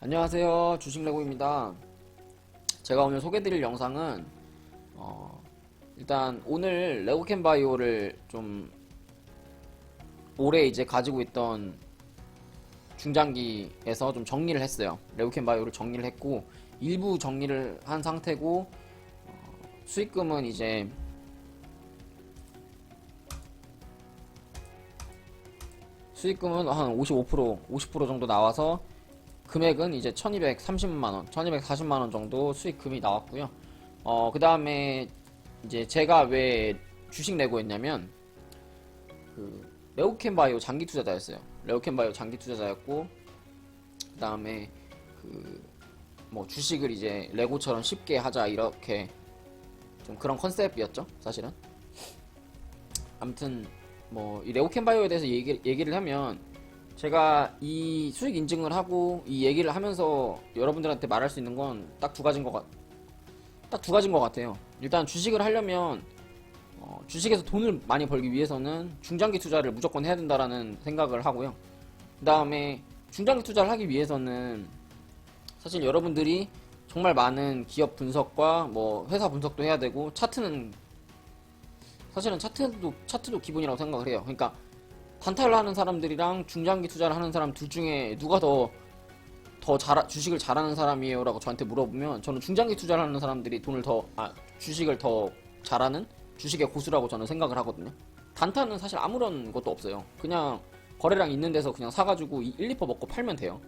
안녕하세요, 주식레고입니다. 제가 오늘 소개드릴 영상은 일단 오늘 레고캔바이오를 좀 오래 이제 가지고 있던 중장기에서 좀 정리를 했어요. 레고캔바이오를 정리를 했고 일부 정리를 한 상태고, 수익금은 이제 한 50% 정도 나와서 금액은 이제 1230만원, 1240만원 정도 수익금이 나왔고요. 그 다음에 이제 제가 왜 주식 내고 했냐면, 레고캔바이오 장기 투자자였어요. 레고캔바이오 장기 투자자였고, 그 다음에 뭐 주식을 이제 레고처럼 쉽게 하자, 이렇게 좀 그런 컨셉이었죠, 사실은. 아무튼 뭐 이 레고캔바이오에 대해서 얘기를 하면, 제가 이 수익 인증을 하고 이 얘기를 하면서 여러분들한테 말할 수 있는 건 딱 두 가지인 것 같아요. 일단 주식을 하려면 주식에서 돈을 많이 벌기 위해서는 중장기 투자를 무조건 해야 된다라는 생각을 하고요. 그 다음에 중장기 투자를 하기 위해서는 사실 여러분들이 정말 많은 기업 분석과 뭐 회사 분석도 해야 되고, 사실은 차트도 기본이라고 생각을 해요. 그러니까 단타를 하는 사람들이랑 중장기 투자를 하는 사람 둘 중에 누가 주식을 잘하는 사람이에요? 라고 저한테 물어보면, 저는 중장기 투자를 하는 사람들이 주식을 더 잘하는 주식의 고수라고 저는 생각을 하거든요. 단타는 사실 아무런 것도 없어요. 그냥 거래량 있는 데서 그냥 사가지고 1, 2% 먹고 팔면 돼요.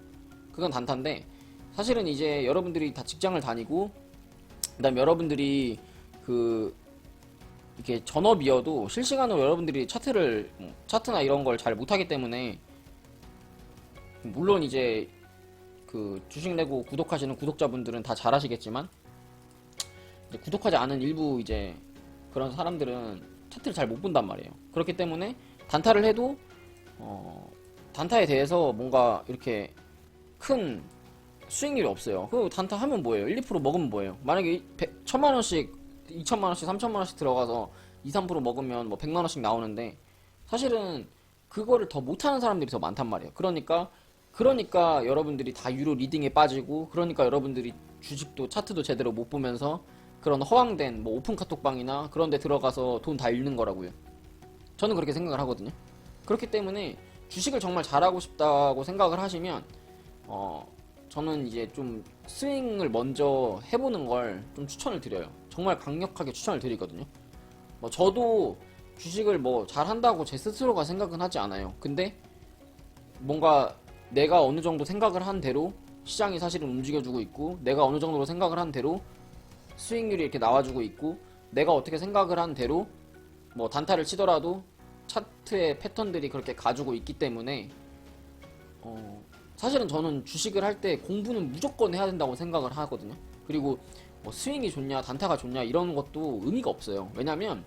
그건 단타인데, 사실은 이제 여러분들이 다 직장을 다니고, 그 다음에 여러분들이 이렇게 전업이어도 실시간으로 여러분들이 차트나 이런 걸 잘 못하기 때문에, 물론 이제 주식 내고 구독하시는 구독자분들은 다 잘하시겠지만, 이제 구독하지 않은 일부 이제 그런 사람들은 차트를 잘 못 본단 말이에요. 그렇기 때문에 단타를 해도 단타에 대해서 뭔가 이렇게 큰 수익률이 없어요. 그 단타 하면 뭐예요? 1, 2% 먹으면 뭐예요? 만약에 1000만원씩 2천만원씩 3천만원씩 들어가서 2, 3% 먹으면 뭐 100만원씩 나오는데, 사실은 그거를 더 못하는 사람들이 더 많단 말이에요. 그러니까 여러분들이 다 유로 리딩에 빠지고, 그러니까 여러분들이 주식도 차트도 제대로 못 보면서 그런 허황된 뭐 오픈 카톡방이나 그런 데 들어가서 돈 다 잃는 거라고요. 저는 그렇게 생각을 하거든요. 그렇기 때문에 주식을 정말 잘하고 싶다고 생각을 하시면 저는 이제 좀 스윙을 먼저 해보는 걸 좀 추천을 드려요. 정말 강력하게 추천을 드리거든요. 뭐 저도 주식을 뭐 잘한다고 제 스스로가 생각은 하지 않아요. 근데 뭔가 내가 어느 정도 생각을 한 대로 시장이 사실은 움직여주고 있고, 내가 어느 정도로 생각을 한 대로 수익률이 이렇게 나와주고 있고, 내가 어떻게 생각을 한 대로 뭐 단타를 치더라도 차트의 패턴들이 그렇게 가지고 있기 때문에, 사실은 저는 주식을 할 때 공부는 무조건 해야 된다고 생각을 하거든요. 그리고 뭐 스윙이 좋냐 단타가 좋냐 이런 것도 의미가 없어요. 왜냐면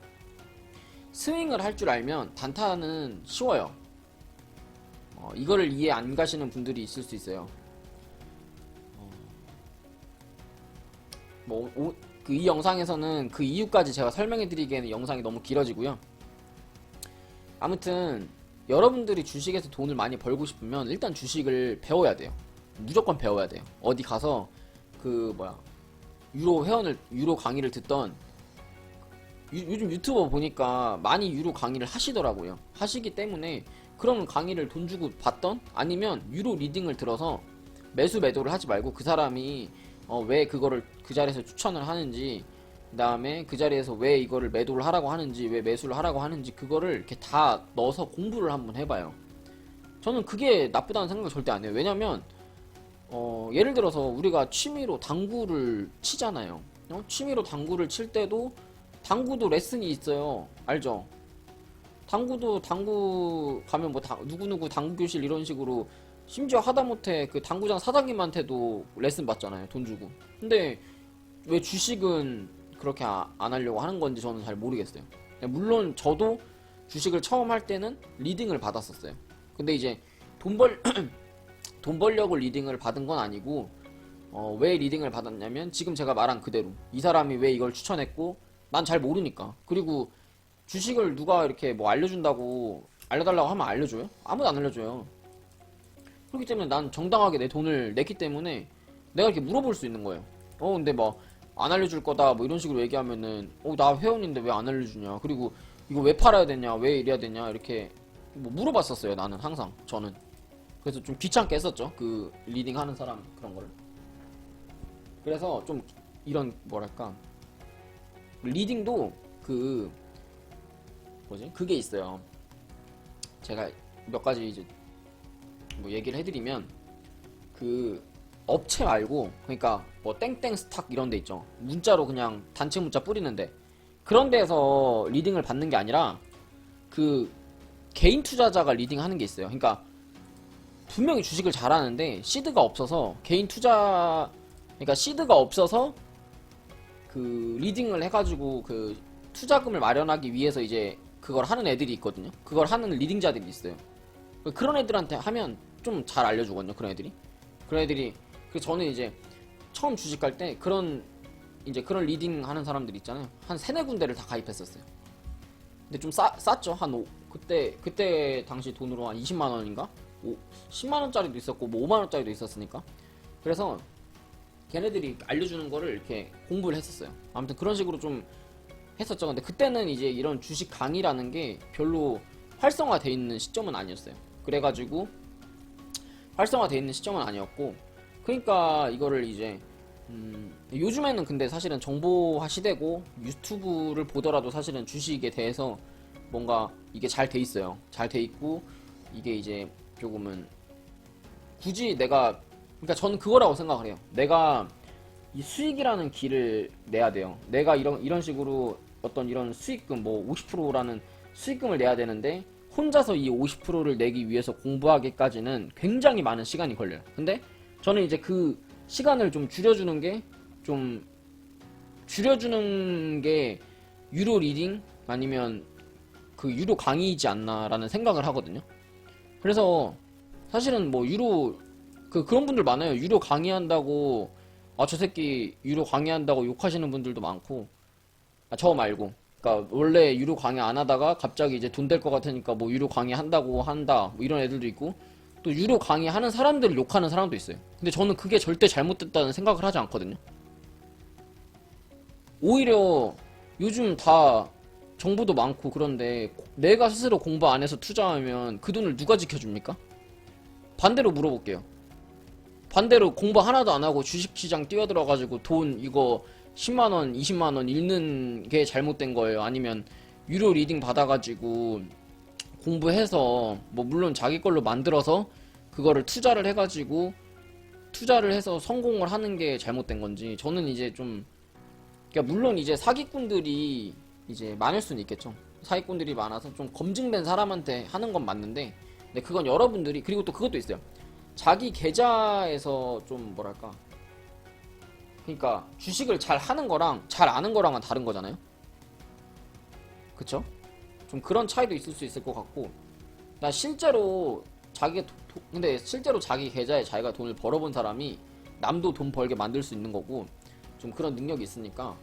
스윙을 할 줄 알면 단타는 쉬워요. 이거를 이해 안 가시는 분들이 있을 수 있어요. 이 영상에서는 그 이유까지 제가 설명해 드리기에는 영상이 너무 길어지고요. 아무튼 여러분들이 주식에서 돈을 많이 벌고 싶으면 일단 주식을 배워야 돼요. 무조건 배워야 돼요. 어디 가서 유로 강의를 듣던, 요즘 유튜버 보니까 많이 유로 강의를 하시더라고요. 하시기 때문에 그런 강의를 돈 주고 받던, 아니면 유로 리딩을 들어서 매도를 하지 말고 그 사람이 왜 그거를 그 자리에서 추천을 하는지, 그 다음에 그 자리에서 왜 이거를 매도를 하라고 하는지, 왜 매수를 하라고 하는지, 그거를 이렇게 다 넣어서 공부를 한번 해봐요. 저는 그게 나쁘다는 생각 절대 안 해요. 왜냐면 예를 들어서 우리가 취미로 당구를 치잖아요. 취미로 당구를 칠 때도 당구도 레슨이 있어요. 알죠? 당구 가면 뭐 누구누구 당구 교실 이런 식으로, 심지어 하다못해 그 당구장 사장님한테도 레슨 받잖아요, 돈 주고. 근데 왜 주식은 그렇게 안 하려고 하는 건지 저는 잘 모르겠어요. 물론 저도 주식을 처음 할 때는 리딩을 받았었어요. 근데 이제 돈 벌려고 리딩을 받은 건 아니고, 왜 리딩을 받았냐면 지금 제가 말한 그대로 이 사람이 왜 이걸 추천했고, 난 잘 모르니까. 그리고 주식을 누가 이렇게 뭐 알려달라고 하면 알려줘요? 아무도 안 알려줘요. 그렇기 때문에 난 정당하게 내 돈을 냈기 때문에 내가 이렇게 물어볼 수 있는 거예요. 근데 뭐 안 알려줄 거다 뭐 이런 식으로 얘기하면은 나 회원인데 왜 안 알려주냐, 그리고 이거 왜 팔아야 되냐, 왜 이래야 되냐, 이렇게 뭐 물어봤었어요. 나는 항상 저는. 그래서 좀 귀찮게 했었죠, 그 리딩 하는 사람 그런 거를. 그래서 좀 이런 뭐랄까, 리딩도 그 뭐지, 그게 있어요. 제가 몇 가지 이제 뭐 얘기를 해드리면, 그 업체 말고, 그러니까 뭐 땡땡 스탁 이런 데 있죠. 문자로 그냥 단체 문자 뿌리는데, 그런 데서 리딩을 받는 게 아니라 그 개인 투자자가 리딩 하는 게 있어요. 그러니까 분명히 주식을 잘하는데 시드가 없어서 개인 투자, 그러니까 시드가 없어서 그 리딩을 해가지고 그 투자금을 마련하기 위해서 이제 그걸 하는 애들이 있거든요. 그걸 하는 리딩자들이 있어요. 그런 애들한테 하면 좀 잘 알려주거든요. 그런 애들이. 그런 애들이, 그 저는 이제 처음 주식 갈 때 그런 이제 그런 리딩 하는 사람들 있잖아요. 한 세네 군데를 다 가입했었어요. 근데 좀 쌌죠. 그때 당시 돈으로 한 20만 원인가? 10만 원짜리도 있었고 뭐 5만 원짜리도 있었으니까. 그래서 걔네들이 알려주는 거를 이렇게 공부를 했었어요. 아무튼 그런 식으로 좀 했었죠. 근데 그때는 이제 이런 주식 강의라는 게 별로 활성화돼 있는 시점은 아니었어요. 그래가지고 활성화돼 있는 시점은 아니었고, 그러니까 이거를 이제 요즘에는 근데 사실은 정보화 시대고 유튜브를 보더라도 사실은 주식에 대해서 뭔가 이게 잘 돼 있어요. 잘 돼 있고, 이게 이제 조금은 굳이 내가, 그러니까 저는 그거라고 생각을 해요. 내가 이 수익이라는 길을 내야 돼요. 내가 이런 식으로 어떤 이런 수익금, 뭐 50%라는 수익금을 내야 되는데, 혼자서 이 50%를 내기 위해서 공부하기까지는 굉장히 많은 시간이 걸려요. 근데 저는 이제 그 시간을 좀 줄여주는 게 유료 리딩 아니면 그 유료 강의이지 않나라는 생각을 하거든요. 그래서 사실은 뭐 그런 분들 많아요. 유료 강의한다고, 저 새끼 유료 강의한다고 욕하시는 분들도 많고, 저 말고. 그러니까 원래 유료 강의 안 하다가 갑자기 이제 돈 될 것 같으니까 뭐 유료 강의 한다고 한다, 뭐 이런 애들도 있고, 또 유료 강의 하는 사람들을 욕하는 사람도 있어요. 근데 저는 그게 절대 잘못됐다는 생각을 하지 않거든요. 오히려 요즘 다 정보도 많고 그런데 내가 스스로 공부 안 해서 투자하면 그 돈을 누가 지켜줍니까? 반대로 물어볼게요. 반대로 공부 하나도 안 하고 주식시장 뛰어들어가지고 돈 이거 10만원, 20만원 잃는 게 잘못된 거예요? 아니면 유료 리딩 받아가지고 공부해서, 뭐 물론 자기 걸로 만들어서 그거를 투자를 해서 성공을 하는 게 잘못된 건지. 저는 이제 좀, 그러니까 물론 이제 사기꾼들이 이제 많을 수는 있겠죠. 사기꾼들이 많아서 좀 검증된 사람한테 하는 건 맞는데, 근데 그건 여러분들이, 그리고 또 그것도 있어요. 자기 계좌에서 좀 뭐랄까, 그러니까 주식을 잘 하는 거랑 잘 아는 거랑은 다른 거잖아요. 그쵸? 좀 그런 차이도 있을 수 있을 것 같고, 나 실제로 근데 실제로 자기 계좌에 자기가 돈을 벌어본 사람이 남도 돈 벌게 만들 수 있는 거고, 좀 그런 능력이 있으니까.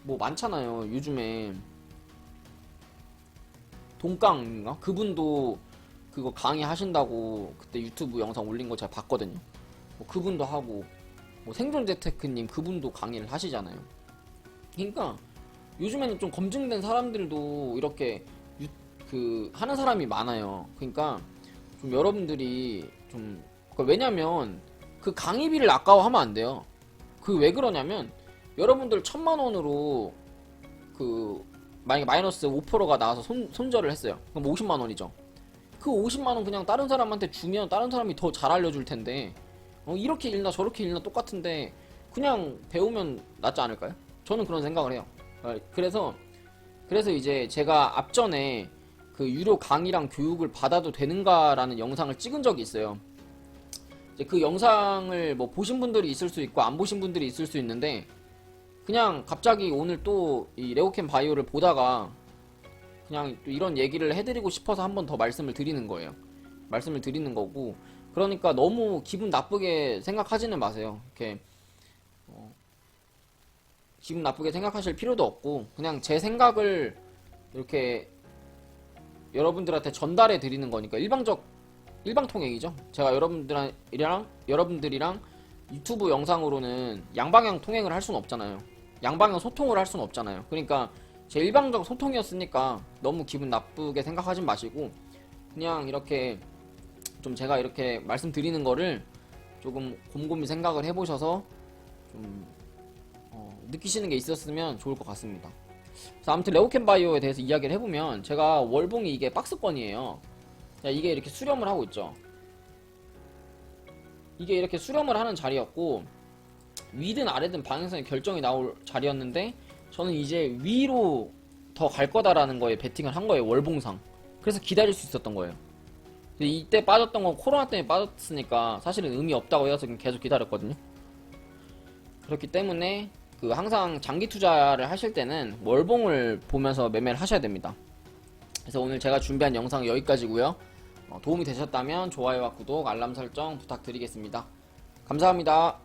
뭐 많잖아요. 요즘에 돈깡인가? 그분도 그거 강의 하신다고 그때 유튜브 영상 올린 거 제가 봤거든요. 뭐 그분도 하고, 뭐 생존재테크님 그분도 강의를 하시잖아요. 그러니까 요즘에는 좀 검증된 사람들도 이렇게 하는 사람이 많아요. 그러니까 좀 여러분들이 좀, 왜냐면 그 강의비를 아까워하면 안 돼요. 그 왜 그러냐면, 여러분들 1000만원으로 만약에 마이너스 5%가 나와서 손절을 했어요. 그럼 50만원이죠. 그 50만원 그냥 다른 사람한테 주면 다른 사람이 더 잘 알려줄 텐데, 이렇게 읽나 저렇게 읽나 똑같은데 그냥 배우면 낫지 않을까요? 저는 그런 생각을 해요. 그래서 이제 제가 앞전에 그 유료 강의랑 교육을 받아도 되는가라는 영상을 찍은 적이 있어요. 이제 그 영상을 뭐 보신 분들이 있을 수 있고 안 보신 분들이 있을 수 있는데, 그냥 갑자기 오늘 또 이 레오캠 바이오를 보다가 그냥 또 이런 얘기를 해드리고 싶어서 한 번 더 말씀을 드리는 거예요. 말씀을 드리는 거고, 그러니까 너무 기분 나쁘게 생각하지는 마세요. 이렇게 기분 나쁘게 생각하실 필요도 없고, 그냥 제 생각을 이렇게 여러분들한테 전달해 드리는 거니까, 일방 통행이죠. 제가 여러분들이랑 유튜브 영상으로는 양방향 통행을 할 수는 없잖아요. 양방향 소통을 할 수는 없잖아요. 그러니까 제 일방적 소통이었으니까 너무 기분 나쁘게 생각하지 마시고 그냥 이렇게 좀 제가 이렇게 말씀드리는 거를 조금 곰곰이 생각을 해보셔서 좀 느끼시는 게 있었으면 좋을 것 같습니다. 그래서 아무튼 레오캠 바이오에 대해서 이야기를 해보면 제가 월봉이 이게 박스권이에요. 자, 이게 이렇게 수렴을 하고 있죠. 이게 이렇게 수렴을 하는 자리였고 위든 아래든 방향성의 결정이 나올 자리였는데 저는 이제 위로 더 갈 거다라는 거에 베팅을 한 거예요. 월봉상. 그래서 기다릴 수 있었던 거예요. 근데 이때 빠졌던 건 코로나 때문에 빠졌으니까 사실은 의미 없다고 해서 계속 기다렸거든요. 그렇기 때문에 그 항상 장기 투자를 하실 때는 월봉을 보면서 매매를 하셔야 됩니다. 그래서 오늘 제가 준비한 영상은 여기까지고요. 도움이 되셨다면 좋아요와 구독, 알람 설정 부탁드리겠습니다. 감사합니다.